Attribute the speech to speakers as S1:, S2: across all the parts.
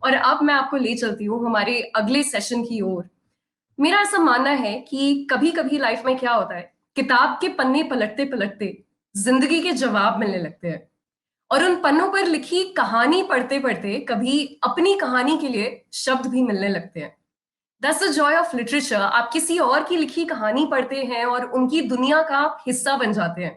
S1: और अब मैं आपको ले चलती हूँ हमारे अगले सेशन की ओर। मेरा ऐसा मानना है कि कभी कभी लाइफ में क्या होता है, किताब के पन्ने पलटते पलटते जिंदगी के जवाब मिलने लगते हैं, और उन पन्नों पर लिखी कहानी पढ़ते पढ़ते कभी अपनी कहानी के लिए शब्द भी मिलने लगते हैं। That's the Joy of literature. आप किसी और की लिखी कहानी पढ़ते हैं और उनकी दुनिया का आप हिस्सा बन जाते हैं।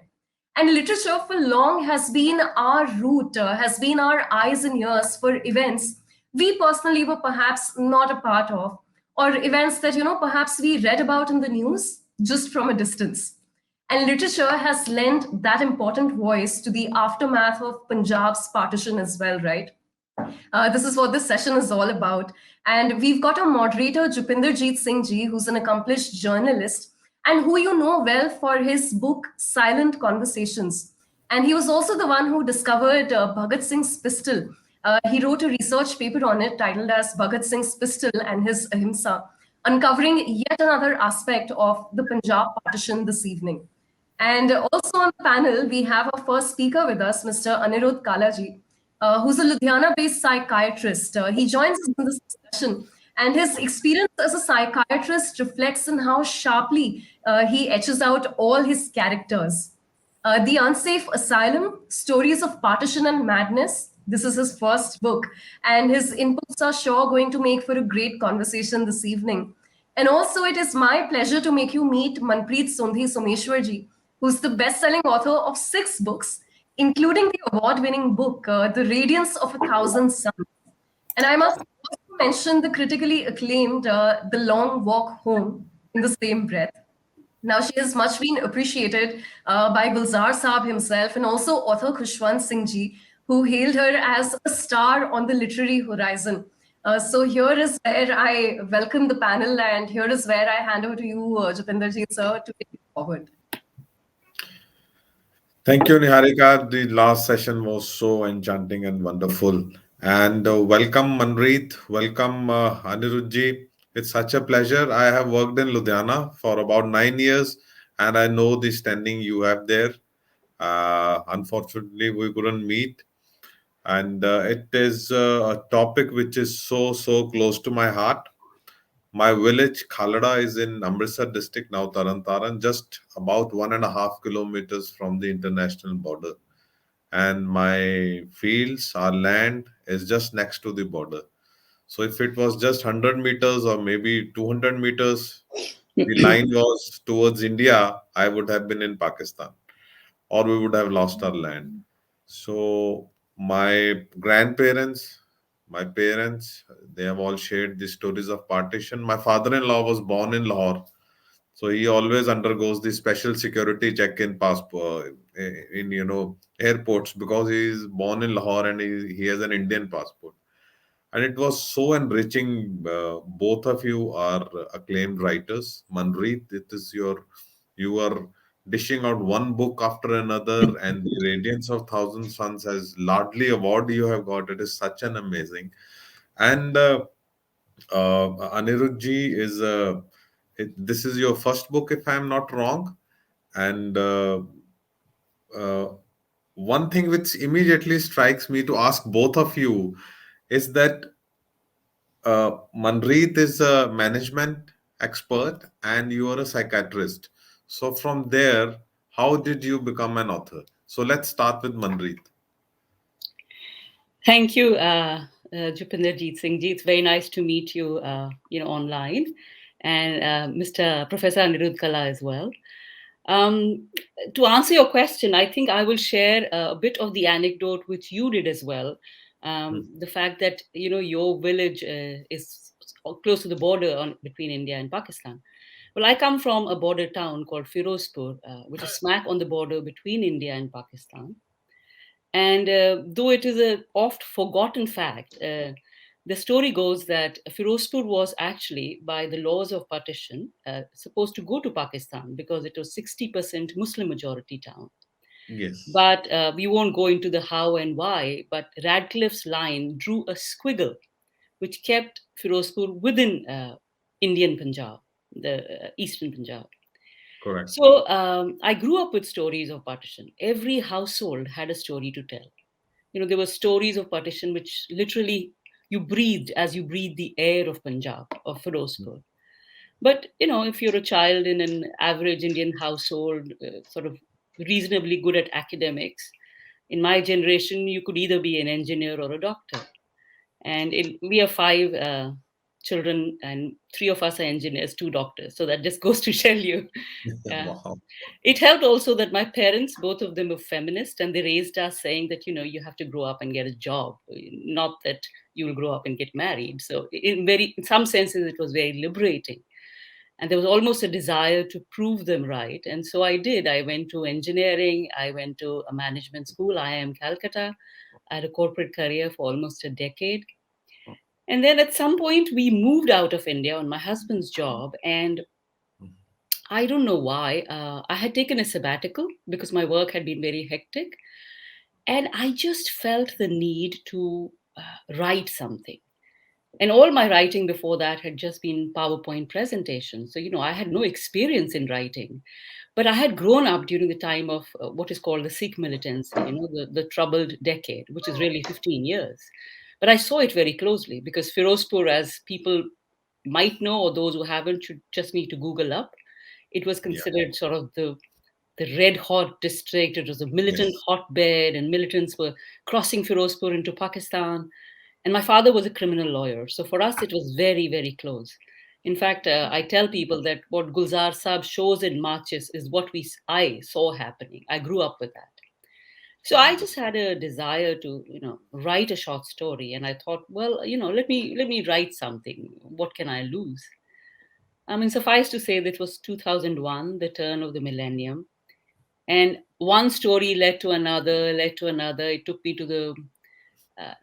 S1: And literature for long has been our root, has been our eyes and ears for events we personally were perhaps not a part of, or events that, perhaps we read about in the news just from a distance. And literature has lent that important voice to the aftermath of Punjab's partition as well, right? This is what this session is all about. And we've got a moderator, Jupinderjit Singh ji, who's an accomplished journalist and who you know well for his book, Silent Conversations. And he was also the one who discovered Bhagat Singh's pistol. He wrote a research paper on it titled as Bhagat Singh's Pistol and His Ahimsa, uncovering yet another aspect of the Punjab partition this evening. And also on the panel, we have our first speaker with us, Mr. Anirudh Kala ji, who's a Ludhiana-based psychiatrist. He joins us in this discussion, and his experience as a psychiatrist reflects in how sharply he etches out all his characters. The Unsafe Asylum, Stories of Partition and Madness. This is his first book, and his inputs are sure going to make for a great conversation this evening. And also, it is my pleasure to make you meet Manreet Sodhi Someshwar ji, who's the best-selling author of 6 books, including the award-winning book, The Radiance of a Thousand Suns. And I must also mention the critically acclaimed The Long Walk Home in the same breath. Now, she has much been appreciated by Gulzar Saab himself and also author Khushwant Singh ji, who hailed her as a star on the literary horizon. So here is where I welcome the panel, and here is where I hand over to you, Jupinderjit sir, to take it forward.
S2: Thank you, Niharika. The last session was so enchanting and wonderful. And welcome, Manreet. Welcome, Anirudh. It's such a pleasure. I have worked in Ludhiana for about 9 years, and I know the standing you have there. Unfortunately, we couldn't meet. And it is a topic which is so close to my heart. My village, Khalada, is in Amritsar district, now Taran, just about 1.5 kilometers from the international border. And my fields, our land is just next to the border. So if it was just 100 meters or maybe 200 meters, the line was towards India, I would have been in Pakistan or we would have lost our land. So my grandparents, my parents, they have all shared the stories of partition. My father-in-law was born in Lahore, so he always undergoes the special security check in passport in airports because he is born in Lahore and he has an Indian passport. And it was so enriching. Both of you are acclaimed writers. Manreet, you are dishing out one book after another, and the Radiance of Thousand Suns has largely award you have got. It is such an amazing. And Anirudh ji is this is your first book, if I am not wrong. And uh, one thing which immediately strikes me to ask both of you is that Manreet is a management expert and you are a psychiatrist. So from there, how did you become an author? So let's start with Manreet.
S3: Thank you, Jupinderjit Singh ji. It's very nice to meet you, online, and Mr. Professor Anirudh Kala as well. Um, to answer your question, I think I will share a bit of the anecdote which you did as well. The fact that your village is close to the border between India and Pakistan. Well, I come from a border town called Firozpur, which is smack on the border between India and Pakistan. And though it is a oft forgotten fact, the story goes that Firozpur was actually, by the laws of partition, supposed to go to Pakistan because it was 60% Muslim majority town.
S2: Yes.
S3: But we won't go into the how and why, but Radcliffe's line drew a squiggle which kept Firozpur within Indian Punjab, the eastern Punjab.
S2: Correct.
S3: So I grew up with stories of partition. Every household had a story to tell. There were stories of partition which literally you breathed as you breathe the air of Punjab, of Firozpur. But if you're a child in an average Indian household, sort of reasonably good at academics, in my generation, you could either be an engineer or a doctor. And we have five children, and three of us are engineers, two doctors. So that just goes to tell you.
S2: Wow.
S3: It helped also that my parents, both of them were feminist, and they raised us saying that, you have to grow up and get a job, not that you will grow up and get married. So in some senses, it was very liberating. And there was almost a desire to prove them right. And so I did. I went to engineering. I went to a management school, IIM Calcutta. I had a corporate career for almost a decade. And then at some point, we moved out of India on my husband's job. And I don't know why. I had taken a sabbatical because my work had been very hectic. And I just felt the need to write something. And all my writing before that had just been PowerPoint presentations. So, I had no experience in writing. But I had grown up during the time of what is called the Sikh militancy, the troubled decade, which is really 15 years. But I saw it very closely because Firozpur, as people might know, or those who haven't should just need to Google up, it was
S2: Yeah.
S3: considered sort of the red hot district. It was a militant
S2: Yes.
S3: hotbed, and militants were crossing Firozpur into Pakistan. And my father was a criminal lawyer. So for us, it was very, very close. In fact, I tell people that what Gulzar Saab shows in marches is what I saw happening. I grew up with that. So I just had a desire to, write a short story. And I thought, well, let me write something. What can I lose? I mean, suffice to say that it was 2001, the turn of the millennium. And one story led to another, led to another. It took me to the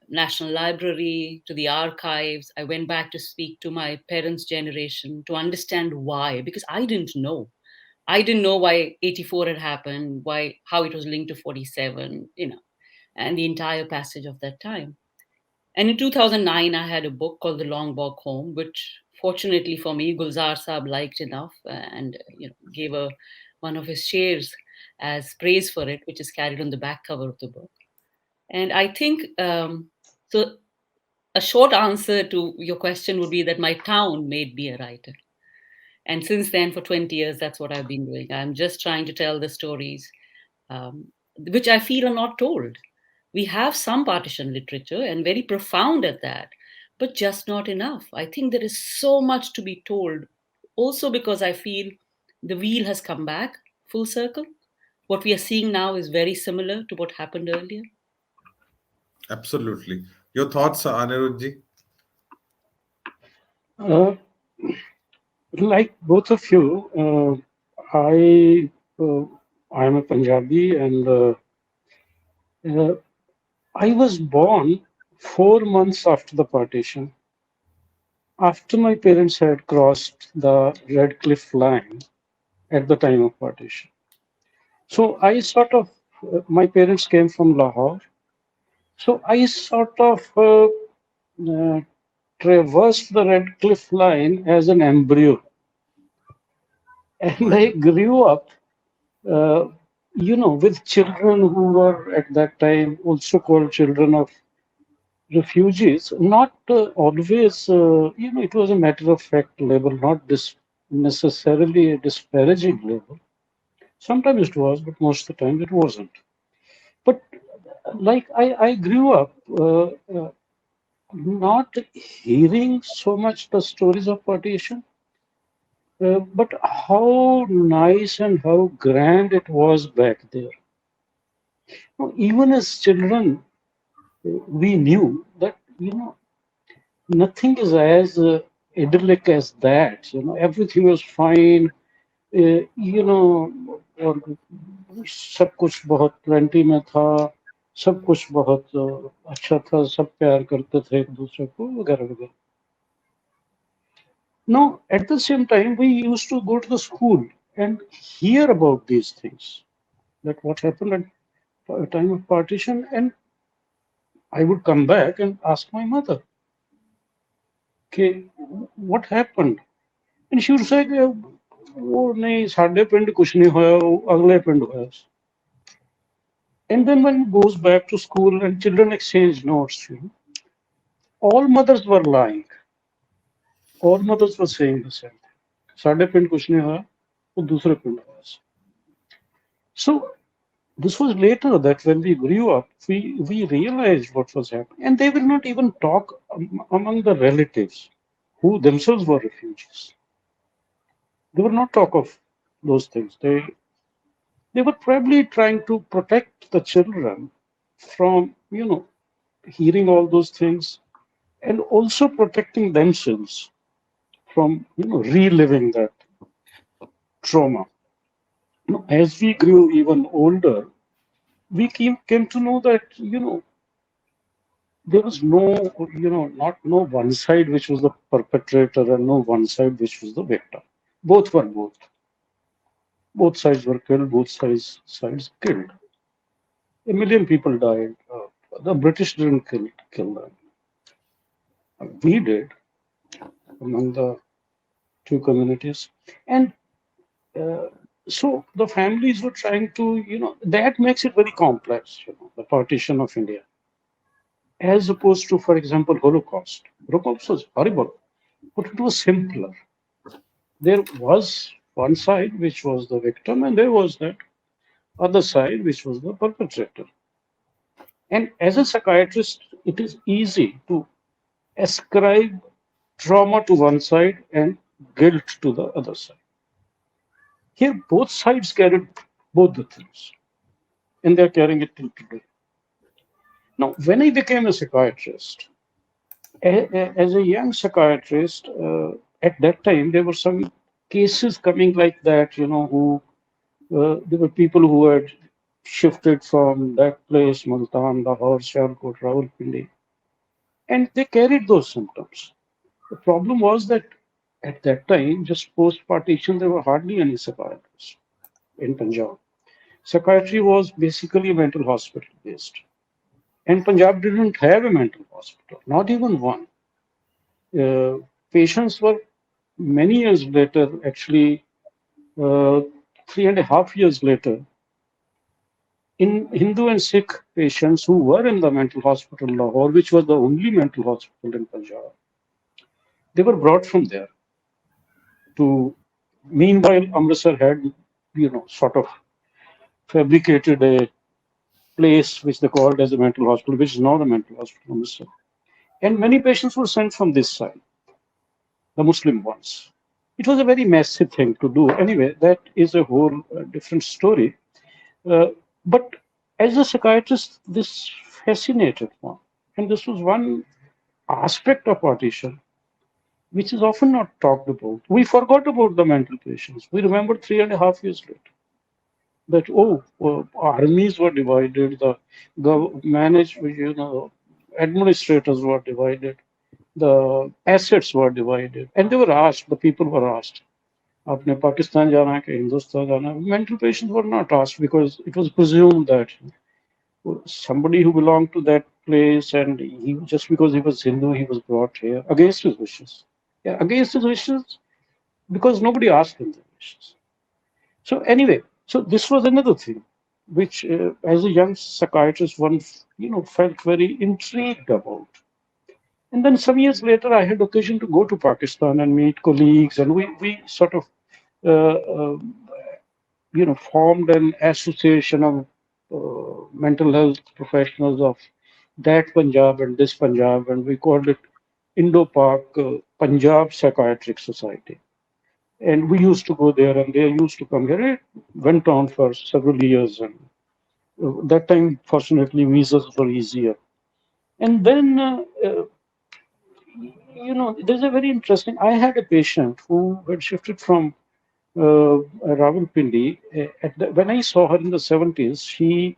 S3: National Library, to the archives. I went back to speak to my parents' generation to understand why, because I didn't know. I didn't know why 84 had happened, how it was linked to 47, and the entire passage of that time. And in 2009, I had a book called The Long Walk Home, which fortunately for me, Gulzar Saab liked enough and gave one of his shares as praise for it, which is carried on the back cover of the book. And I think, so a short answer to your question would be that my town made me a writer. And since then, for 20 years, that's what I've been doing. I'm just trying to tell the stories, which I feel are not told. We have some partition literature and very profound at that, but just not enough. I think there is so much to be told. Also, because I feel the wheel has come back full circle. What we are seeing now is very similar to what happened earlier.
S2: Absolutely. Your thoughts, Anirudhji?
S4: Like both of you, I am a Punjabi, and I was born 4 months after the partition, after my parents had crossed the Red Cliff line at the time of partition. So I sort of, my parents came from Lahore. So I sort of traversed the Red Cliff line as an embryo. And I grew up, with children who were at that time also called children of refugees, not always, it was a matter of fact label, not necessarily a disparaging label. Sometimes it was, but most of the time it wasn't. But like I grew up not hearing so much the stories of partition, but how nice and how grand it was back there. Even as children, we knew that, nothing is as idyllic as that. Everything was fine. और सब कुछ बहुत plenty में था, सब कुछ बहुत अच्छा था, सब प्यार करते थे एक दूसरे को वगैरह वगैरह. Now, at the same time, we used to go to the school and hear about these things, that what happened at the time of partition, and I would come back and ask my mother, okay, what happened? And she would say, वो नहीं साढ़े पिंड कुछ नहीं होया, अगले पिंड होया. And then when he goes back to school and children exchange notes, all mothers were lying. All mothers were saying the same thing. साढ़े पिंड कुछ नहीं हुआ, वो दूसरे पिंड हुआ. So this was later that when we grew up, we realized what was happening. And they will not even talk among the relatives who themselves were refugees. They will not talk of those things. They were probably trying to protect the children from, hearing all those things, and also protecting themselves from, reliving that trauma. As we grew even older, we came to know that, there was no, no one side which was the perpetrator and no one side which was the victim. Both were both. Both sides were killed, both sides killed. 1 million people died. The British didn't kill them. We did, among the two communities. And so the families were trying to, that makes it very complex, the partition of India. As opposed to, for example, Holocaust. Holocaust was horrible, but it was simpler. There was one side which was the victim, and there was that other side which was the perpetrator. And as a psychiatrist, it is easy to ascribe trauma to one side and guilt to the other side. Here, both sides carried both the things, and they're carrying it till today. Now, when I became a psychiatrist, as a young psychiatrist, at that time, there were some cases coming like that, who there were people who had shifted from that place, Multan, Lahore, Sialkot, Rawalpindi, and they carried those symptoms. The problem was that at that time, just post-partition, there were hardly any psychiatrists in Punjab. Psychiatry was basically mental hospital based. And Punjab didn't have a mental hospital, not even one. Patients were many years later, actually 3.5 years later, in Hindu and Sikh patients who were in the mental hospital in Lahore, which was the only mental hospital in Punjab, they were brought from there to, meanwhile, Amritsar had, sort of fabricated a place which they called as a mental hospital, which is not a mental hospital, Amritsar. And many patients were sent from this side, the Muslim ones. It was a very massive thing to do. Anyway, that is a whole different story. But as a psychiatrist, this fascinated one. And this was one aspect of partition which is often not talked about. We forgot about the mental patients. We remember 3.5 years later that, armies were divided, the administrators were divided, the assets were divided, and they were asked, the people were asked, Aapne Pakistan jana hai, Hindustan jana hai? Mental patients were not asked because it was presumed that somebody who belonged to that place and just because he was Hindu, he was brought here against his wishes. Yeah, against his wishes because nobody asked him the wishes. So anyway, so this was another thing which, as a young psychiatrist, one felt very intrigued about. And then some years later, I had occasion to go to Pakistan and meet colleagues, and we sort of formed an association of mental health professionals of that Punjab and this Punjab, and we called it Indo-Pak Punjab Psychiatric Society. And we used to go there, and they used to come here. It went on for several years, and that time, fortunately, visas were easier. And then, there's a very interesting. I had a patient who had shifted from Rawalpindi. When I saw her in the 70s, she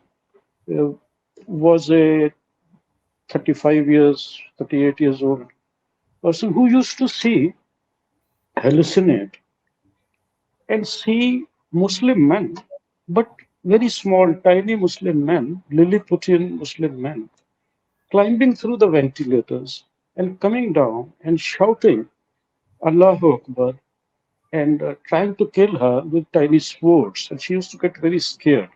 S4: was a 38 years old person who used to hallucinate and see Muslim men, but very small, tiny Muslim men, Lilliputian Muslim men, climbing through the ventilators and coming down and shouting Allahu Akbar and trying to kill her with tiny swords. And she used to get very scared.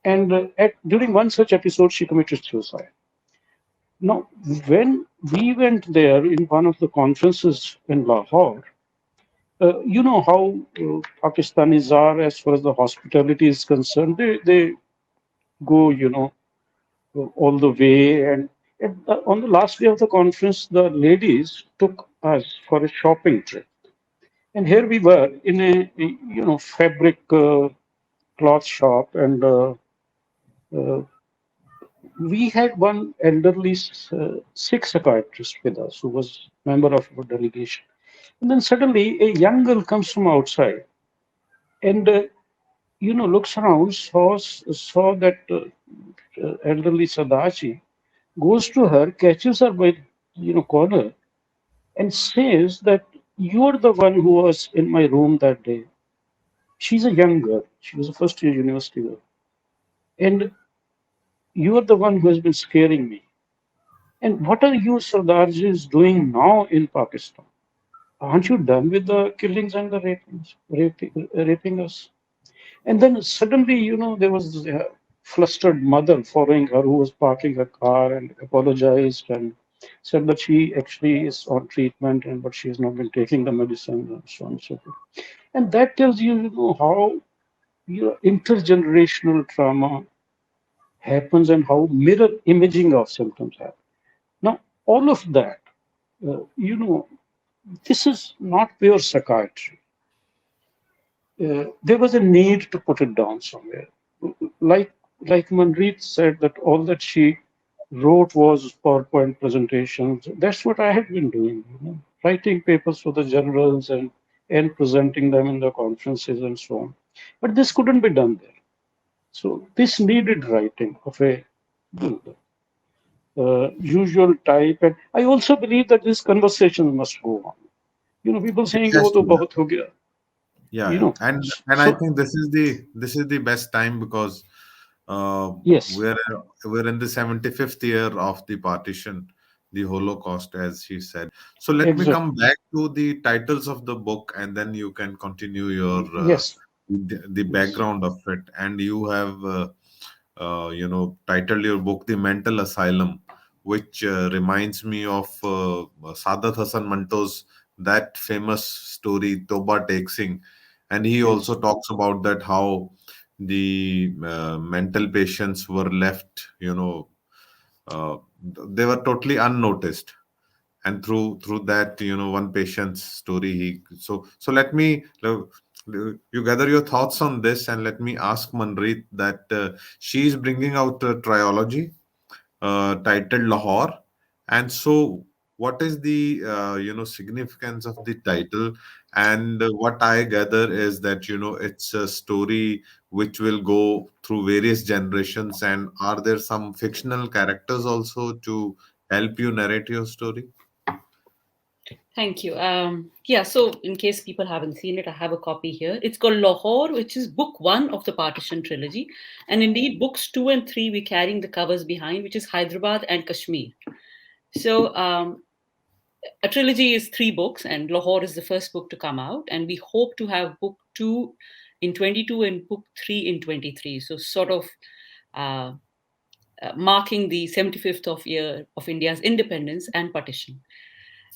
S4: And during one such episode, she committed suicide. Now, when we went there in one of the conferences in Lahore, you know how Pakistanis are as far as the hospitality is concerned. They go, all the way. And on the last day of the conference, the ladies took us for a shopping trip. And here we were in a fabric cloth shop, and uh, we had one elderly Sikh psychiatrist with us who was member of our delegation. And then suddenly a young girl comes from outside and looks around, saw that elderly Sadachi, goes to her, catches her by collar, and says that you're the one who was in my room that day. She's a young girl. She was a first year university girl. And you're the one who has been scaring me. And what are you, Sardarjis, doing now in Pakistan? Aren't you done with the killings and the raping us? And then suddenly, there was a flustered mother following her who was parking her car and apologized and said that she actually is on treatment and but she has not been taking the medicine and so on and so forth. And that tells you, how intergenerational trauma happens and how mirror imaging of symptoms happen. Now, all of that, this is not pure psychiatry. There was a need to put it down somewhere. Like like Manreet said, that all that she wrote was PowerPoint presentations. That's what I had been doing, writing papers for the journals and presenting them in the conferences and so on. But this couldn't be done there. So this needed writing of a usual type. And I also believe that this conversation must go on. People
S2: It
S4: saying,
S2: has
S4: "Oh, to
S2: to.
S4: bahut ho gaya."
S2: Yeah,
S4: You
S2: yeah.
S4: know,
S2: And I
S4: so
S2: think this is the best time because uh,
S4: yes,
S2: we're we're in the 75th year of the partition, the Holocaust, as she said. So let me
S4: exactly.
S2: come back to the titles of the book, and then you can continue your
S4: Yes,
S2: the
S4: yes,
S2: background of it. And you have titled your book "The Mental Asylum," which reminds me of Sadat Hasan Manto's that famous story "Toba Taking," and he
S4: yes.
S2: also talks about that how the mental patients were left, uh, they were totally unnoticed, and through that, one patient's story, he so let me you gather your thoughts on this, and let me ask Manreet that she is bringing out a trilogy titled Lahore. And so, what is the significance of the title? And what I gather is that it's a story which will go through various generations. And are there some fictional characters also to help you narrate your story?
S3: Thank you. Yeah, so in case people haven't seen it, I have a copy here. It's called Lahore, which is book one of the Partition trilogy. And indeed, books two and three, we're carrying the covers behind, which is Hyderabad and Kashmir. So a trilogy is three books, and Lahore is the first book to come out. And we hope to have book two in 22 and book three in 23. So, sort of uh, marking the 75th of year of India's independence and partition.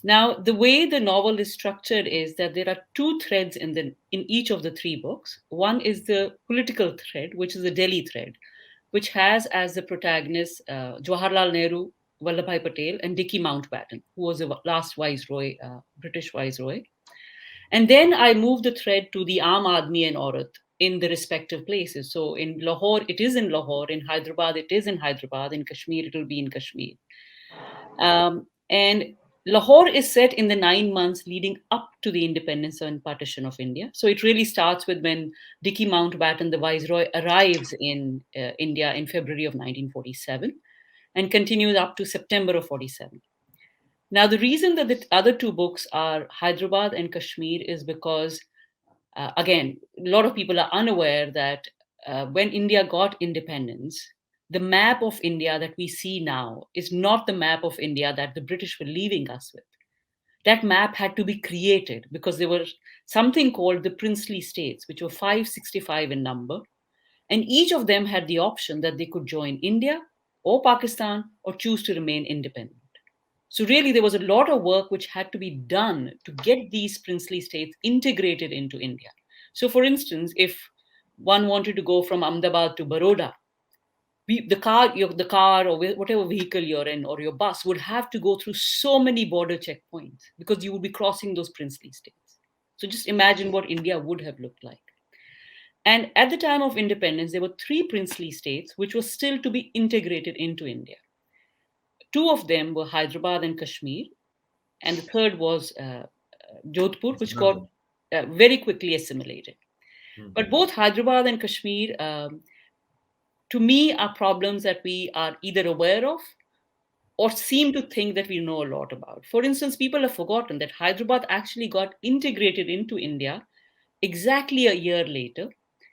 S3: Now, the way the novel is structured is that there are two threads in each of the three books. One is the political thread, which is the Delhi thread, which has as the protagonists Jawaharlal Nehru, Vallabhbhai Patel, and Dicky Mountbatten, who was the last viceroy, British viceroy. And then I move the thread to the Aam Aadmi and Aurat in the respective places. So in Lahore, it is in Lahore. In Hyderabad, it is in Hyderabad. In Kashmir, it will be in Kashmir. And Lahore is set in the 9 months leading up to the independence and partition of India. So it really starts with when Dicky Mountbatten, the viceroy, arrives in India in February of 1947 and continues up to September of 47. Now, the reason that the other two books are Hyderabad and Kashmir is because, again, a lot of people are unaware that when India got independence, the map of India that we see now is not the map of India that the British were leaving us with. That map had to be created because there were something called the princely states, which were 565 in number. And each of them had the option that they could join India or Pakistan, or choose to remain independent. So, really, there was a lot of work which had to be done to get these princely states integrated into India. So, for instance, if one wanted to go from Ahmedabad to Baroda, the car or whatever vehicle you're in or your bus would have to go through so many border checkpoints because you would be crossing those princely states. So, just imagine what India would have looked like. And at the time of independence, there were three princely states which were still to be integrated into India. Two of them were Hyderabad and Kashmir, and the third was Jodhpur, which got very quickly assimilated. But both Hyderabad and Kashmir, to me, are problems that we are either aware of or seem to think that we know a lot about. For instance, people have forgotten that Hyderabad actually got integrated into India exactly a year later,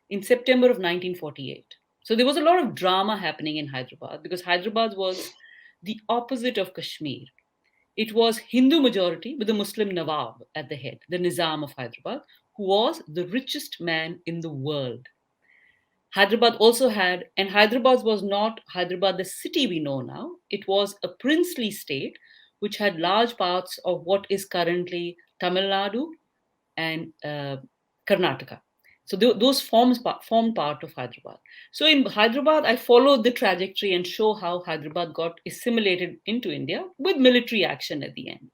S3: in September of 1948. So there was a lot of drama happening in Hyderabad because Hyderabad was the opposite of Kashmir. It was Hindu majority with a Muslim Nawab at the head, the Nizam of Hyderabad, who was the richest man in the world. Hyderabad also had, and Hyderabad was not Hyderabad, the city we know now. It was a princely state which had large parts of what is currently Tamil Nadu and Karnataka. So those formed part of Hyderabad. So in Hyderabad, I followed the trajectory and show how Hyderabad got assimilated into India with military action at the end.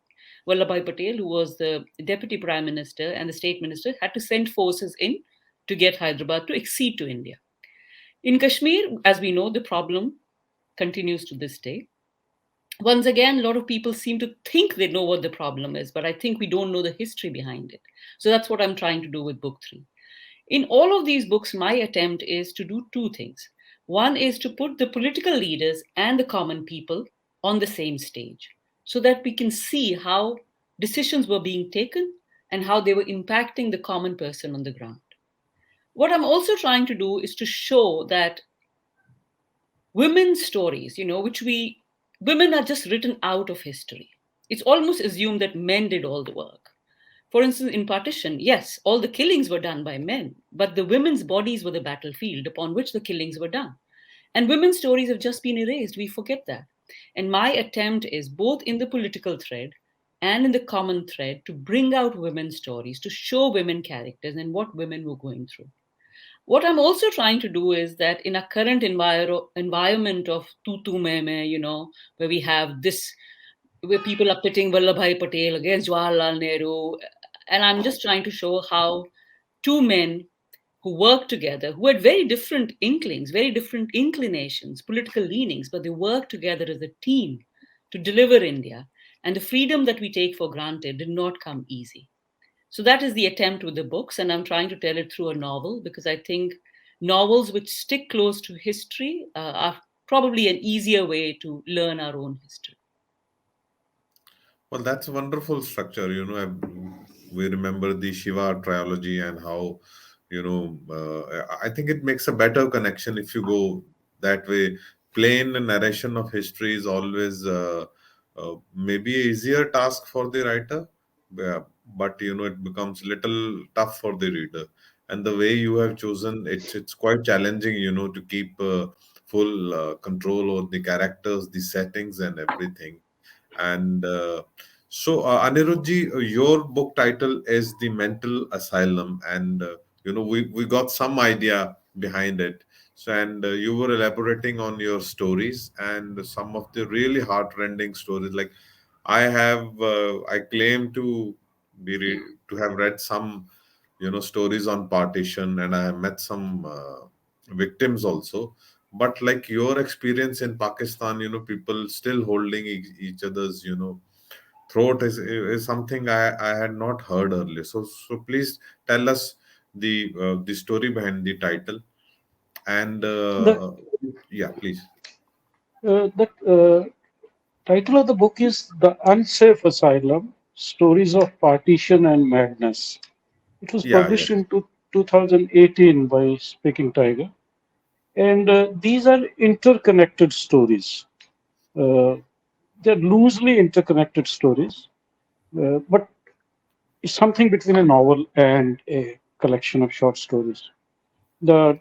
S3: Vallabhbhai Patel, who was the deputy prime minister and the state minister, had to send forces in to get Hyderabad to accede to India. In Kashmir, as we know, the problem continues to this day. Once again, a lot of people seem to think they know what the problem is, but I think we don't know the history behind it. So that's what I'm trying to do with book 3. In all of these books, my attempt is to do two things. One is to put the political leaders and the common people on the same stage so that we can see how decisions were being taken and how they were impacting the common person on the ground. What I'm also trying to do is to show that women's stories, women are just written out of history. It's almost assumed that men did all the work. For instance, in partition, yes, all the killings were done by men, but the women's bodies were the battlefield upon which the killings were done. And women's stories have just been erased. We forget that. And my attempt is both in the political thread and in the common thread to bring out women's stories, to show women characters and what women were going through. What I'm also trying to do is that in a current environment of tu me, where we have this, where people are pitting Vallabhbhai Patel against Jawaharlal Nehru, and I'm just trying to show how two men who worked together, who had very different inklings, very different inclinations, political leanings, but they worked together as a team to deliver India. And the freedom that we take for granted did not come easy. So that is the attempt with the books, and I'm trying to tell it through a novel because I think novels which stick close to history are probably an easier way to learn our own history.
S2: Well, that's a wonderful structure. We remember the Shiva trilogy and how, I think it makes a better connection if you go that way. Plain narration of history is always maybe an easier task for the writer, but it becomes little tough for the reader. And the way you have chosen, it's quite challenging, to keep full control over the characters, the settings, and everything. And Anirudhji, your book title is The Mental Asylum, and we got some idea behind it. So, and you were elaborating on your stories and some of the really heartrending stories. Like I claim to to have read some, stories on partition, and I have met some victims also. But like your experience in Pakistan, people still holding each other's, throat is something I had not heard earlier. So please tell us the story behind the title. And
S4: The,
S2: yeah, please.
S4: the title of the book is The Unsafe Asylum, Stories of Partition and Madness. It was
S2: Yeah,
S4: published
S2: yes.
S4: in 2018 by Speaking Tiger. And these are interconnected stories. Uh, they're loosely interconnected stories, but it's something between a novel and a collection of short stories. The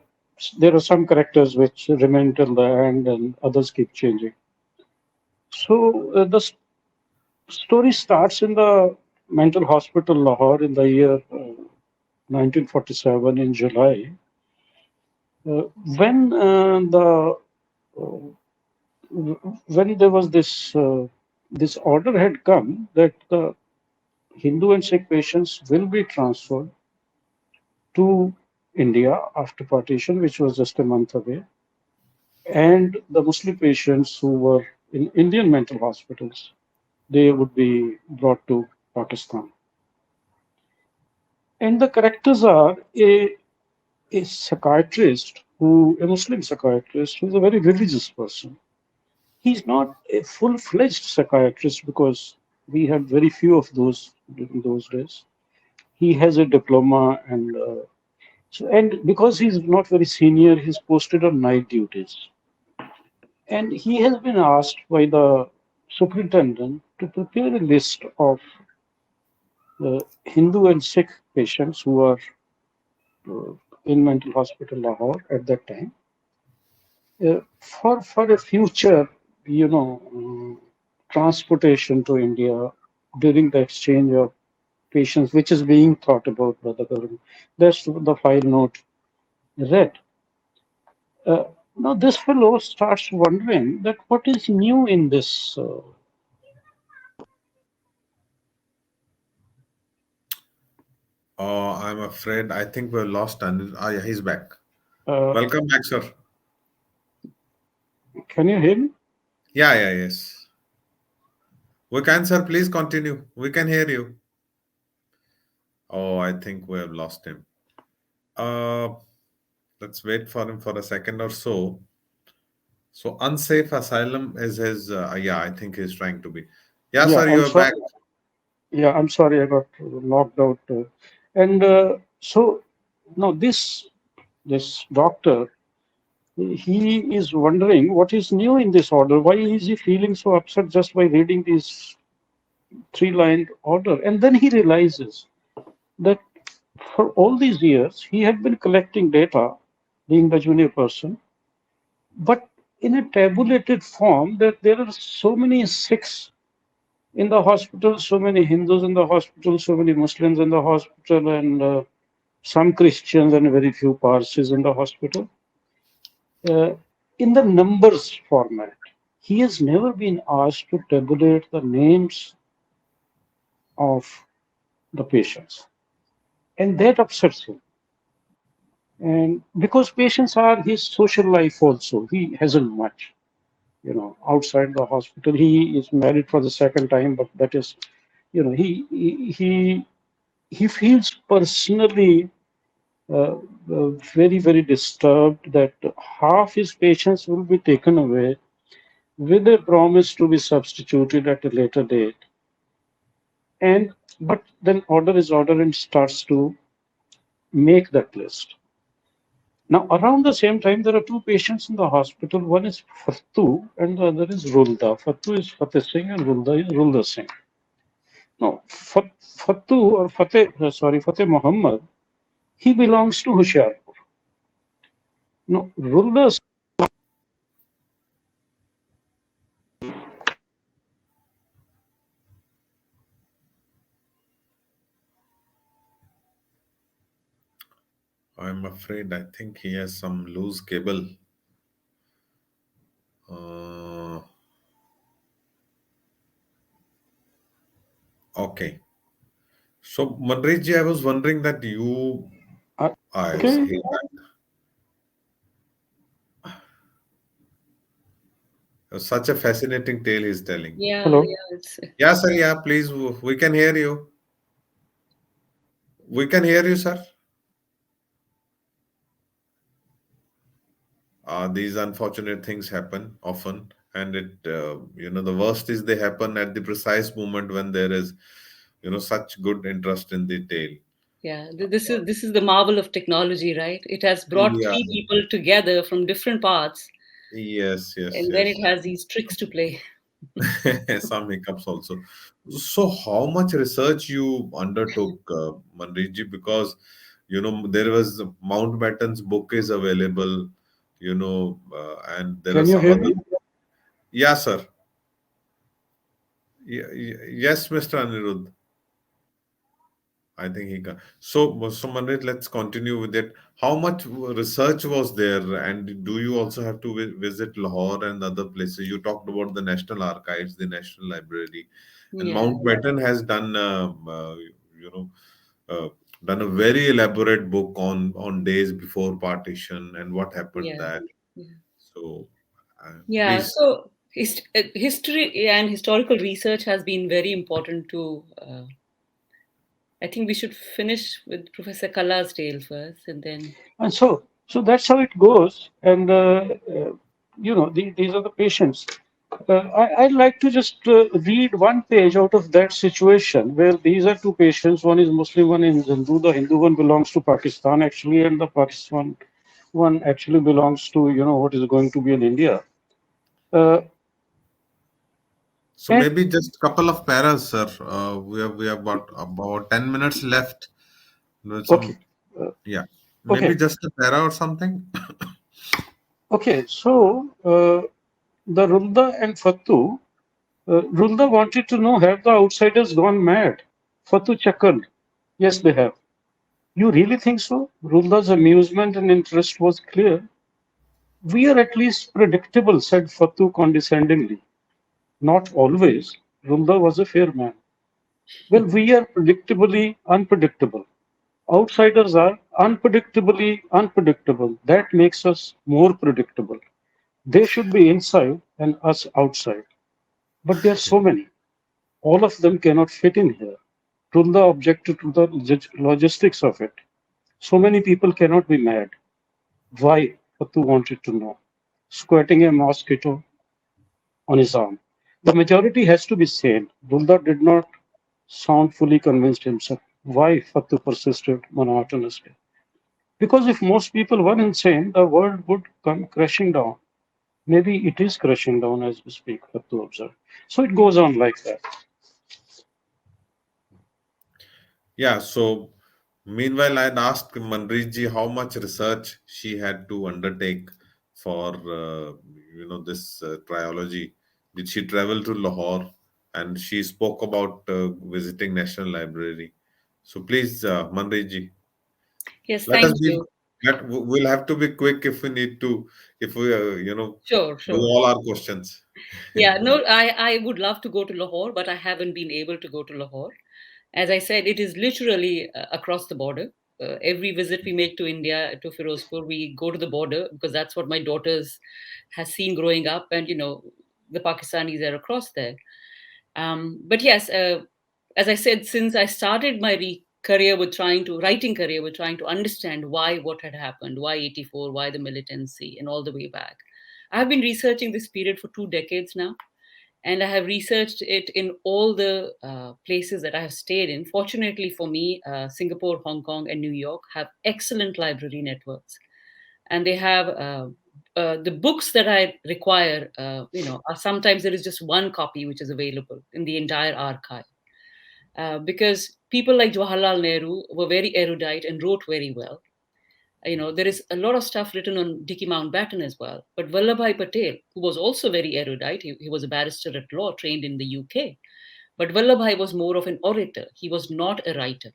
S4: there are some characters which remain till the end, and others keep changing. So the story starts in the mental hospital Lahore in the year 1947 in July, uh, when the when there was this order had come that the Hindu and Sikh patients will be transferred to India after partition, which was just a month away, and the Muslim patients who were in Indian mental hospitals, they would be brought to Pakistan. And the characters are a psychiatrist a Muslim psychiatrist who's a very religious person. He's not a full-fledged psychiatrist because we had very few of those in those days. He has a diploma, and because he's not very senior, he's posted on night duties. And he has been asked by the superintendent to prepare a list of Hindu and Sikh patients who are uh, in mental hospital Lahore at that time, for a future, you know, transportation to India during the exchange of patients, which is being thought about by the government. That's the file note read. Uh, Now this fellow starts wondering that what is new in this.
S2: I'm afraid I think we've lost Anil. Ah, yeah, he's back.
S4: Uh,
S2: Welcome back, sir.
S4: can you hear me?
S2: Yeah, yeah, yes. We can, sir. Please continue. We can hear you. Oh, I think we have lost him. Uh, let's wait for him for a second or so. So, unsafe asylum is his. Yeah, I think he's trying to be. Yeah,
S4: Yeah,
S2: sir, you
S4: I'm
S2: are back.
S4: sorry. Yeah, I'm sorry, I got knocked out. And so now this doctor, he is wondering what is new in this order. Why is he feeling so upset just by reading this three-line order? And then he realizes that for all these years he had been collecting data, being the junior person, but in a tabulated form that there are so many Sikhs in the hospital, so many Hindus in the hospital, so many Muslims in the hospital, and some Christians and very few Parsis in the hospital. Uh, in the numbers format, he has never been asked to tabulate the names of the patients, and that upsets him. And because patients are his social life also, he hasn't much, outside the hospital. He is married for the second time, but that is, he feels personally very, very disturbed that half his patients will be taken away with a promise to be substituted at a later date. And but then order is order and starts to make that list. Now, around the same time, there are two patients in the hospital. One is Fattu and the other is Rulda. Fattu is Fateh Singh and Rulda is Rulda Singh. Now, Fattu or Fateh Muhammad, he belongs to Hoshiarpur. Now, Rulda.
S2: I'm afraid I think he has some loose cable. Okay. So, Manreet ji, I was wondering that you. I
S4: Okay.
S2: see. Such a fascinating tale he's telling.
S3: Yeah,
S4: Hello.
S3: yeah, it's
S2: Yeah, sir. Yeah, please. We can hear you. We can hear you, sir. These unfortunate things happen often, and the worst is they happen at the precise moment when there is, such good interest in the tale.
S3: yeah. This is the marvel of technology, right? It has brought
S2: Yeah.
S3: three people together from different parts,
S2: Yes, yes,
S3: and then it
S2: yes.
S3: has these tricks to play.
S2: Some hiccups also. So, how much research you undertook, Manreet ji? Because there was Mountbatten's book is available, and there are
S4: Can you
S2: some
S4: hear
S2: other.
S4: me?
S2: Yeah, sir. Yes, Mr. Anirudh. I think he can. So Manreet, let's continue with it. How much research was there, and do you also have to visit Lahore and other places? You talked about the National Archives, the National Library, and
S3: Yeah,
S2: Mountbatten has done, you know, uh, done a very elaborate book on days before partition and what happened
S3: yeah,
S2: that.
S3: yeah.
S2: So,
S3: Yeah,
S2: please.
S3: so history and historical research has been very important to. I think we should finish with Professor Kala's tale first, and then.
S4: And so that's how it goes. And these are the patients. I'd like to just read one page out of that situation where these are two patients. One is Muslim, one is Hindu. The Hindu one belongs to Pakistan actually, and the Pakistan one actually belongs to what is going to be in India. Uh,
S2: So
S4: and
S2: maybe just couple of paras, sir. We have got about 10 minutes left.
S4: okay,
S2: Some yeah, maybe
S4: okay,
S2: just a para or something.
S4: okay. So the Rulda and Fatu. Rulda wanted to know, have the outsiders gone mad? Fatu chuckled. Yes, they have. You really think so? Rulda's amusement and interest was clear. We are at least predictable, said Fatu condescendingly. Not always. Rulda was a fair man. Well, we are predictably unpredictable. Outsiders are unpredictably unpredictable. That makes us more predictable. They should be inside and us outside. But there are so many. All of them cannot fit in here. Runda objected to the logistics of it. So many people cannot be mad. Why? Fatu wanted to know. Squatting a mosquito on his arm. The majority has to be sane. Runda did not sound fully convinced himself. Why? Fatu persisted monotonously. Because if most people were insane, the world would come crashing down. Maybe it is crashing down as we speak, Fatu observed. So it goes on like that.
S2: Yeah. So meanwhile, I'd asked Manreet ji how much research she had to undertake for this trilogy. Did she travel to Lahore? And she spoke about visiting National Library. So please, Manreet ji,
S3: Yes,
S2: let us
S3: thank
S2: be.
S3: you.
S2: We'll have to be quick if we need to. If we,
S3: Sure,
S2: do
S3: sure.
S2: all our questions.
S3: Yeah, no, I would love to go to Lahore, but I haven't been able to go to Lahore. As I said, it is literally across the border. Every visit we make to India, to Firozpur, we go to the border because that's what my daughters has seen growing up, and the Pakistanis are across there. But yes, as I said, since I started my writing career with trying to understand why what had happened, why 84, why the militancy, and all the way back. I've been researching this period for 2 decades now, and I have researched it in all the places that I have stayed in. Fortunately for me, Singapore, Hong Kong, and New York have excellent library networks, and they have the books that I require. Are sometimes there is just one copy which is available in the entire archive. Because people like Jawaharlal Nehru were very erudite and wrote very well. There is a lot of stuff written on Dicky Mountbatten as well. But Vallabhai Patel, who was also very erudite, he was a barrister at law trained in the UK. But Vallabhai was more of an orator. He was not a writer.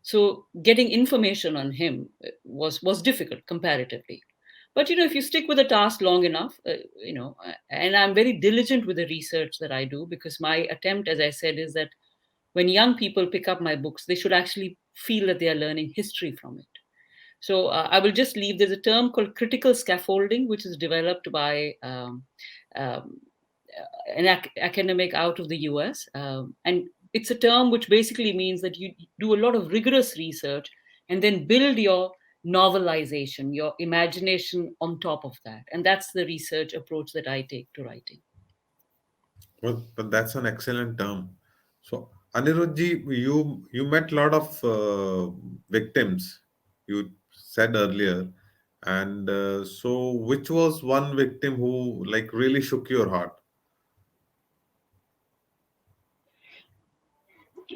S3: So getting information on him was difficult comparatively. But if you stick with a task long enough, and I'm very diligent with the research that I do, because my attempt, as I said, is that when young people pick up my books, they should actually feel that they are learning history from it. So I will just leave. There's a term called critical scaffolding, which is developed by um, an academic out of the US. And it's a term which basically means that you do a lot of rigorous research and then build your novelization, your imagination on top of that. And that's the research approach that I take to writing.
S2: Well, but that's an excellent term. So, Anirudhji, you met a lot of victims. You said earlier, and so which was one victim who like really shook your heart?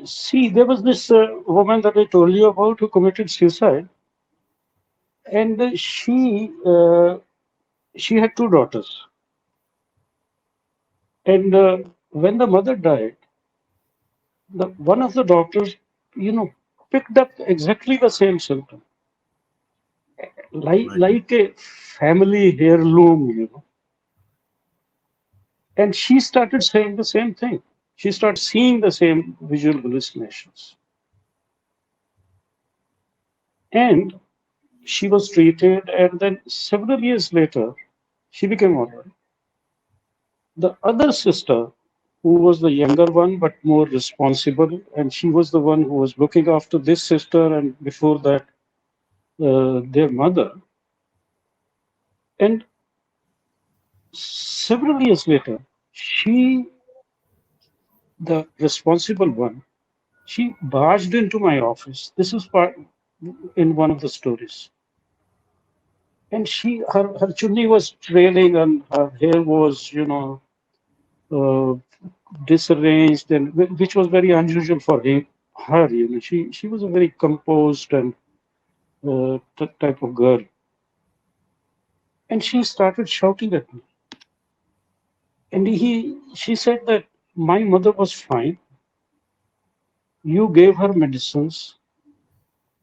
S4: See, there was this woman that I told you about who committed suicide. And she had two daughters. And when the mother died, one of the doctors, picked up exactly the same symptom, like a family heirloom. And she started saying the same thing. She started seeing the same visual hallucinations. And she was treated, and then several years later, she became all right. The other sister, who was the younger one but more responsible, and she was the one who was looking after this sister and before that, their mother. And several years later, she, the responsible one, she barged into my office. This is part in one of the stories. And her chunni was trailing and her hair was, uh, disarranged, and which was very unusual for her. She was a very composed and type of girl. And she started shouting at me. And she said that my mother was fine. You gave her medicines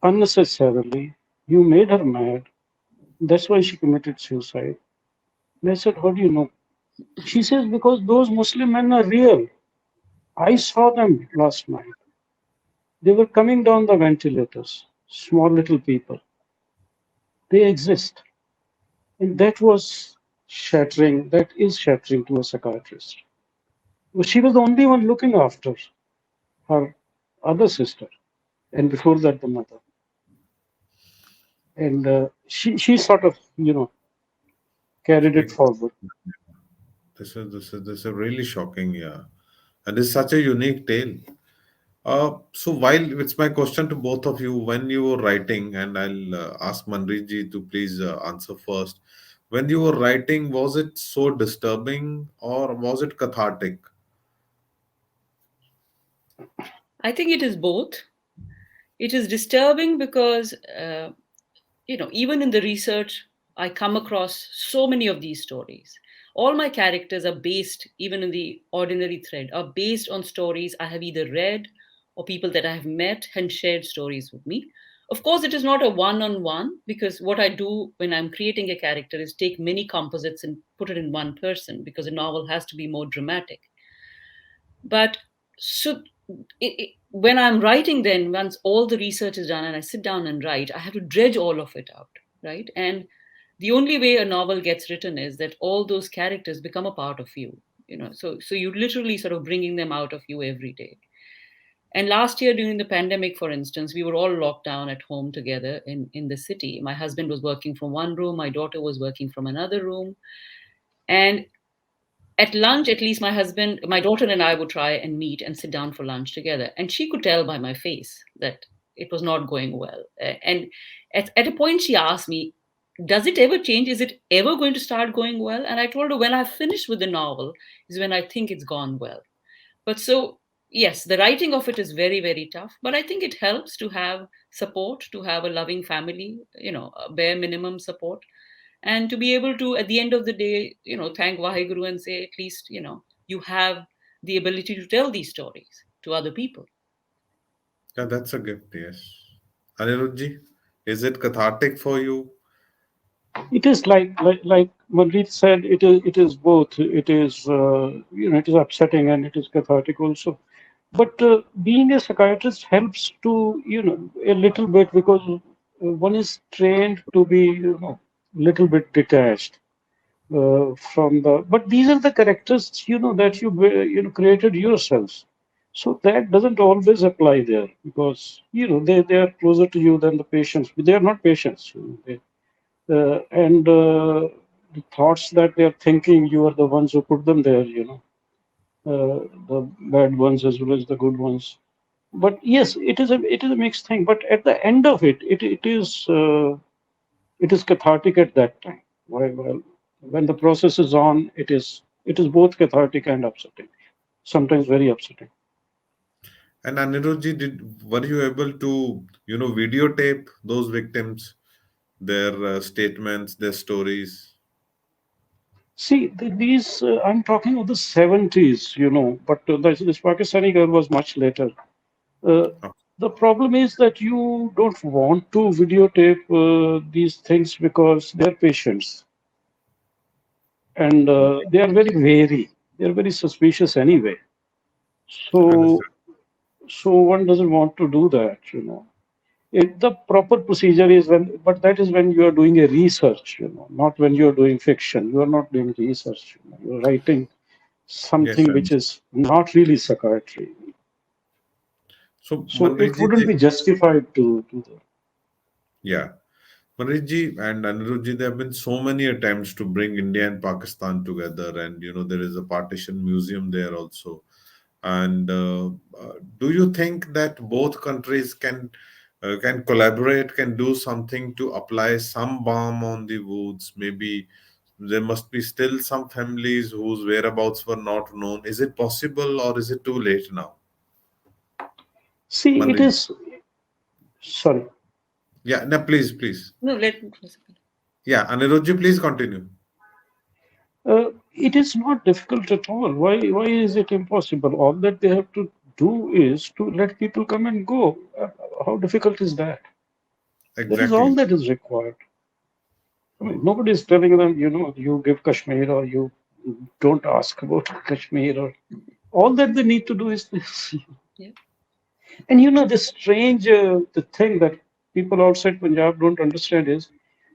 S4: unnecessarily. You made her mad. That's why she committed suicide. And I said, how do you know? She says, because those Muslim men are real. I saw them last night. They were coming down the ventilators, small little people. They exist. And that was shattering. That is shattering to a psychiatrist. Well, she was the only one looking after her other sister, and before that, the mother. And she sort of, carried it forward.
S2: This is really shocking, yeah, and it's such a unique tale. So while it's my question to both of you, when you were writing, and I'll ask Manreet ji to please answer first. When you were writing, was it so disturbing or was it cathartic?
S3: I think it is both. It is disturbing because, even in the research, I come across so many of these stories. All my characters are based, even in the ordinary thread, are based on stories I have either read or people that I have met and shared stories with me. Of course, it is not a one on one, because what I do when I'm creating a character is take many composites and put it in one person, because a novel has to be more dramatic. But so when I'm writing, then once all the research is done and I sit down and write, I have to dredge all of it out, right? And the only way a novel gets written is that all those characters become a part of you, so you literally sort of bringing them out of you every day. And last year during the pandemic, for instance, we were all locked down at home together in the city. My husband was working from one room, my daughter was working from another room. And at lunch, at least my daughter and I would try and meet and sit down for lunch together. And she could tell by my face that it was not going well. And at a point, she asked me, does it ever change? Is it ever going to start going well? And I told her, when I finish with the novel is when I think it's gone well. But so, yes, the writing of it is very, very tough. But I think it helps to have support, to have a loving family, a bare minimum support, and to be able to, at the end of the day, thank Vaheguru and say, at least, you have the ability to tell these stories to other people.
S2: Yeah, that's a gift, yes. Anirudh ji, is it cathartic for you?
S4: It is like Manreet said. It is both. It is it is upsetting and it is cathartic also. But being a psychiatrist helps to a little bit, because one is trained to be little bit detached from the. But these are the characters that you created yourselves. So that doesn't always apply there, because they are closer to you than the patients. But they are not patients. And the thoughts that they are thinking, you are the ones who put them there. The bad ones as well as the good ones. But yes, it is a mixed thing. But at the end of it is cathartic at that time. While when the process is on, it is both cathartic and upsetting. Sometimes very upsetting.
S2: And Anirudh ji, were you able to, videotape those victims? their statements, their stories?
S4: See, these, I'm talking of the 70s, but this Pakistani girl was much later. Uh,
S2: Oh,
S4: the problem is that you don't want to videotape these things because they're patients and they are very wary. They're very suspicious anyway. So,
S2: understood.
S4: so one doesn't want to do that. The proper procedure is but that is when you are doing a research, not when you are doing fiction. You are not doing research. You're writing
S2: Yes,
S4: something
S2: I
S4: which
S2: understand.
S4: is not really psychiatry.
S2: So,
S4: So it
S2: Manreet
S4: wouldn't be justified to do that.
S2: yeah. Manreet and Anirudh, there have been so many attempts to bring India and Pakistan together, and there is a partition museum there also. And do you think that both countries can collaborate, can do something to apply some balm on the wounds? Maybe there must be still some families whose whereabouts were not known. Is it possible, or is it too late now,
S4: See, it
S2: Manreet?
S4: is, sorry.
S2: Yeah, no, please, please.
S3: No, let Professor Kala.
S2: Yeah, Anirudh, please continue.
S4: It is not difficult at all. Why is it impossible? All that they have to do is to let people come and go. How difficult is that? That is all
S2: Exactly.
S4: that is required. I mean, nobody is telling them, you give Kashmir or you don't ask about Kashmir or all that they need to do is this.
S3: Yeah.
S4: And the strange the thing that people outside Punjab don't understand is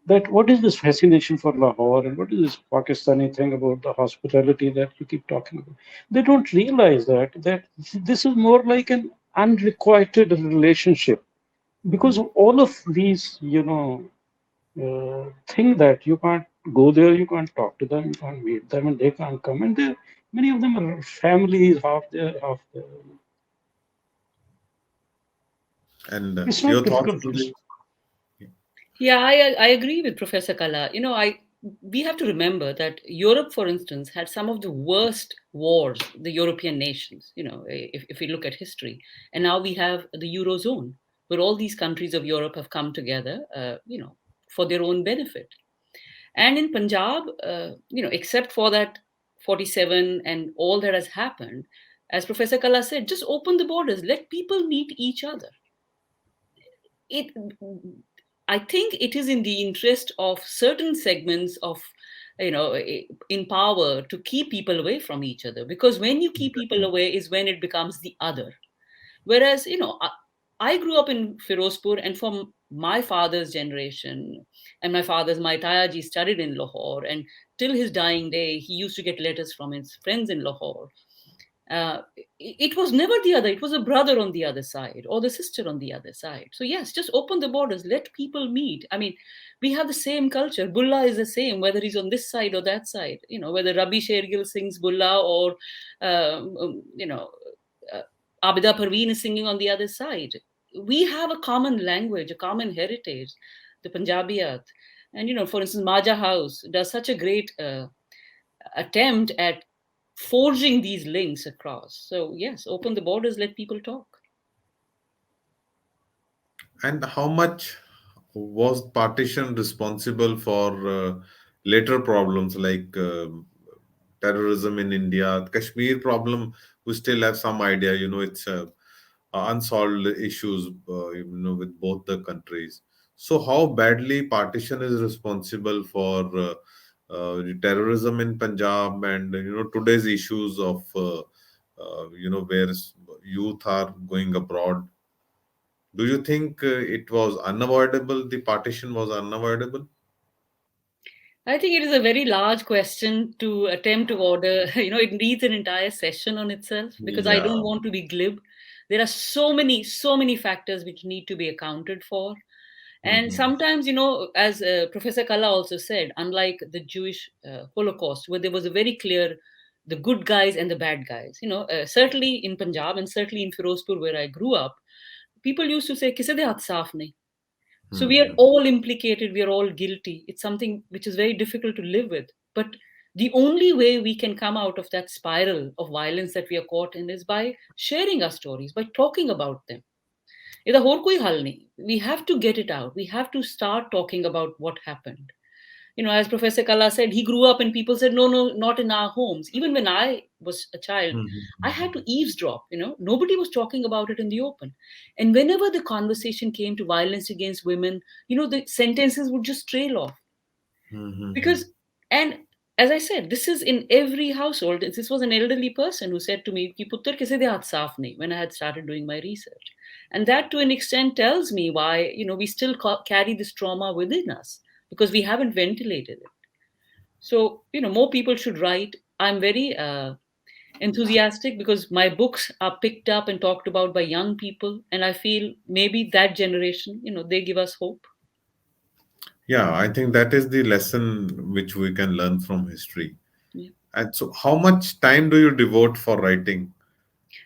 S4: that what is this fascination for Lahore and what is this Pakistani thing about the hospitality that you keep talking about? They don't realize that this is more like an unrequited relationship because all of these think that you can't go there, you can't talk to them, you can't meet them, and they can't come. And many of them are families, half there, half there.
S2: And
S4: It's
S2: your
S4: not
S2: thoughts,
S4: difficult.
S2: Manreet?
S3: Yeah, I agree with Professor Kala. We have to remember that Europe, for instance, had some of the worst wars, the European nations, if we look at history. And now we have the Eurozone, where all these countries of Europe have come together, for their own benefit. And in Punjab, except for that 47 and all that has happened, as Professor Kala said, just open the borders, let people meet each other. it I think it is in the interest of certain segments of in power to keep people away from each other, because when you keep people away is when it becomes the other. Whereas I grew up in Firozpur, and from my father's generation, and my Tayaji studied in Lahore, and till his dying day he used to get letters from his friends in Lahore. It was never the other. It was a brother on the other side or the sister on the other side. So yes, just open the borders, let people meet. I mean, we have the same culture. Bulla is the same, whether he's on this side or that side. Whether Rabi Shergill sings Bulla or um, um, you know uh, Abida Parveen is singing on the other side. We have a common language, a common heritage, the Punjabiyat. And for instance, Maja House does such a great attempt at forging these links across. So yes, open the borders, let people talk.
S2: And how much was partition responsible for later problems like terrorism in India, Kashmir problem? We still have some idea. It's unsolved issues. With both the countries. So, how badly partition is responsible for the terrorism in Punjab and today's issues of where youth are going abroad? Do you think it was unavoidable? The partition was unavoidable?
S3: I think it is a very large question to attempt to order. It needs an entire session on itself, because I
S2: Yeah.
S3: don't want to be glib. There are so many factors which need to be accounted for. And
S2: Mhm.
S3: sometimes, as Professor Kala also said, unlike the Jewish Holocaust, where there was a very clear the good guys and the bad guys, certainly in Punjab and certainly in Firozpur, where I grew up, people used to say, Kise de haath saaf nahi. So we are
S2: Mhm.
S3: all implicated, we are all guilty. It's something which is very difficult to live with. But the only way we can come out of that spiral of violence that we are caught in is by sharing our stories, by talking about them. ਇਹਦਾ ਹੋਰ ਕੋਈ ਹੱਲ ਨਹੀਂ. We have to get it out. We have to start talking about what happened. As Professor Kala said, he grew up and people said, no, no, not in our homes. Even when I was a child, I had to eavesdrop. Nobody was talking about it in the open. And whenever the conversation came to violence against women, the sentences would just trail off. Because, and as I said, this is in every household. This was an elderly person who said to me, "Ki puttar kise de haath saaf nahi," when I had started doing my research. And that to an extent tells me why, we still carry this trauma within us because we haven't ventilated it. So, more people should write. I'm very enthusiastic because my books are picked up and talked about by young people. And I feel maybe that generation, they give us hope.
S2: Yeah, I think that is the lesson which we can learn from history.
S3: Yeah.
S2: And so, how much time do you devote for writing?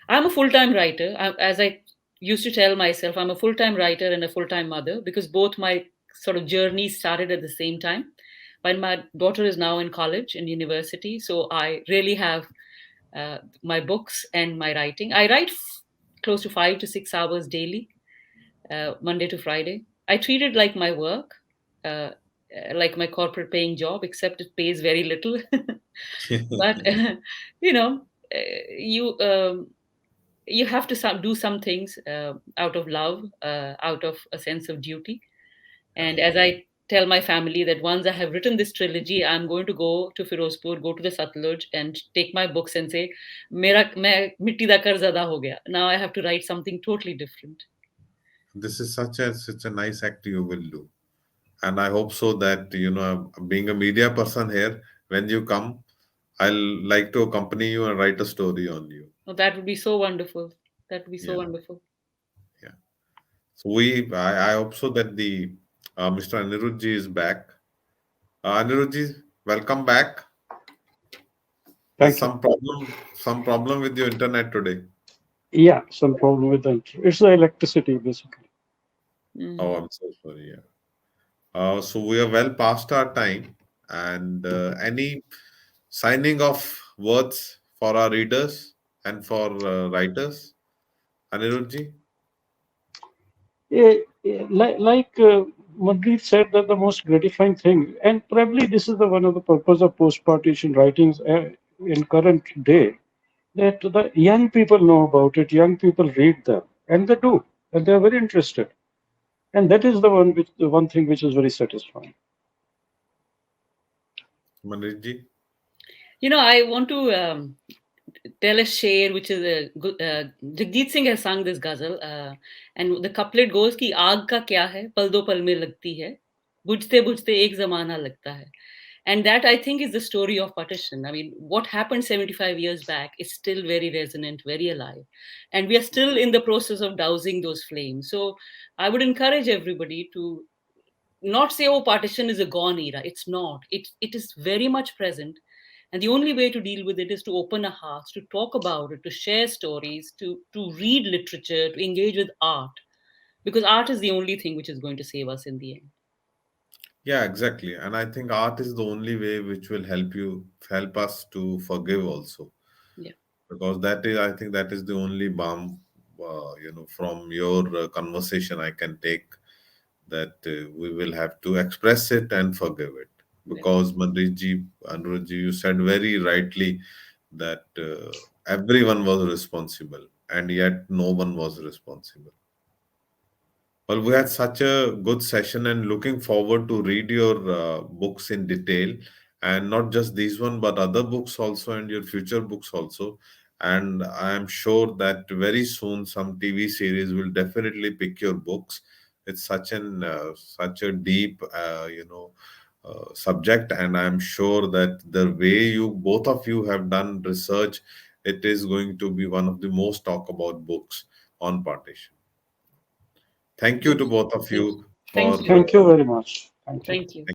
S3: I'm a full-time writer. As I used to tell myself, I'm a full-time writer and a full-time mother because both my sort of journeys started at the same time. But my daughter is now in college and university, so I really have my books and my writing. I write close to 5 to 6 hours daily, Monday to Friday. I treat it like my work, like my corporate paying job, except it pays very little. But you know, you you have to do some things out of love, out of a sense of duty. And as I tell my family that once I have written this trilogy, I'm going to go to Firozpur, go to the Satluj, and take my books and say, "Mera main mitti da karzada ho gaya. Now I have to write something totally different."
S2: This is such a nice act you will do. And I hope so that, being a media person here, when you come, I'll like to accompany you and write a story on you.
S3: Oh, that would be so wonderful. That would be so
S2: Yeah,
S3: wonderful.
S2: yeah. So I hope so that the Mr. Anirudh ji is back. Anirudh ji, welcome back. There's
S4: Thank you.
S2: some problem with your internet today.
S4: Yeah, some problem with that. It's the electricity, basically.
S2: Oh, I'm so sorry. Yeah. So we are well past our time. And any signing off words for our readers and for writers, Anirudh ji?
S4: Manreet said, that the most gratifying thing, and probably this is the one of the purpose of post-partition writings in current day, that the young people know about it, young people read them, and they do, and they are very interested, and that is the one thing which is very satisfying.
S2: Manreet ji?
S3: I want to tell a share which is a good. Jagjit Singh has sung this ghazal, and the couplet goes कि आग का क्या है पल दो पल में लगती है बुझते बुझते एक जमाना लगता है. And that, I think, is the story of partition. I mean, what happened 75 years back is still very resonant, very alive. And we are still in the process of dousing those flames. So I would encourage everybody to not say, oh, partition is a gone era. It's not. It is very much present. And the only way to deal with it is to open our hearts, to talk about it, to share stories, to read literature, to engage with art. Because art is the only thing which is going to save us in the end.
S2: Yeah, exactly. And I think art is the only way which will help us to forgive also.
S3: Yeah.
S2: Because I think that is the only balm, from your conversation I can take, that we will have to express it and forgive it. Because Manreet ji, Anirudh ji, you said very rightly that everyone was responsible, and yet no one was responsible. Well, we had such a good session, and looking forward to read your books in detail, and not just these one, but other books also, and your future books also. And I am sure that very soon some TV series will definitely pick your books. It's such a deep, subject, and I'm sure that the way you both of you have done research, it is going to be one of the most talk about books on partition. Thank you to both of
S3: Thank you.
S2: you
S3: Thank
S2: for
S3: you.
S4: Thank you very much. Thank you.
S3: Thank you.